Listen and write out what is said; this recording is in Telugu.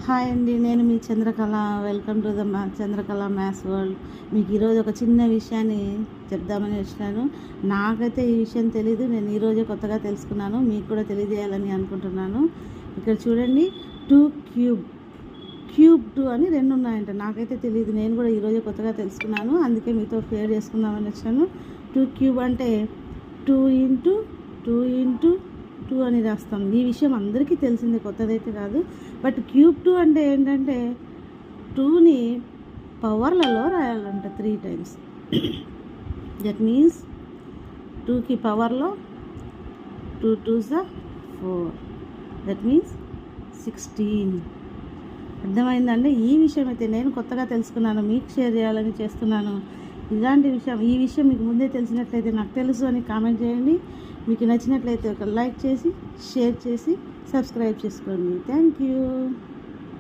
హాయ్ అండి, నేను మీ Chandrakala. Welcome to the Chandrakala maths world. మీకు ఈరోజు ఒక చిన్న విషయాన్ని చెప్దామని వచ్చినాను. నాకైతే ఈ విషయం తెలీదు, నేను ఈరోజే కొత్తగా తెలుసుకున్నాను. మీకు కూడా తెలియజేయాలని అనుకుంటున్నాను. ఇక్కడ చూడండి, 2 క్యూబ్ 2 అని 2 ఉన్నాయంట. నాకైతే తెలియదు, నేను కూడా ఈరోజే కొత్తగా తెలుసుకున్నాను. అందుకే మీతో షేర్ చేసుకుందామని వచ్చాను. 2 క్యూబ్ అంటే 2 ఇంటూ 2 ఇంటూ 2 అని రాస్తాం. ఈ విషయం అందరికీ తెలిసిందే, కొత్తదైతే కాదు. బట్ క్యూబ్ 2 అంటే ఏంటంటే 2ని పవర్లలో రాయాలంట 3 times. దట్ మీన్స్ 2కి పవర్లో 2 2s 4. That means 16. అర్థమైందండి? ఈ విషయం అయితే నేను కొత్తగా తెలుసుకున్నాను, మీకు షేర్ చేయాలని చేస్తున్నాను. ఈ విషయం మీకు ముందే తెలిసినట్లయితే నాకు తెలుసు అని కామెంట్ చేయండి. మీకు నచ్చినట్లయితే ఒక లైక్ చేసి, షేర్ చేసి, సబ్స్క్రైబ్ చేసుకోండి. Thank you.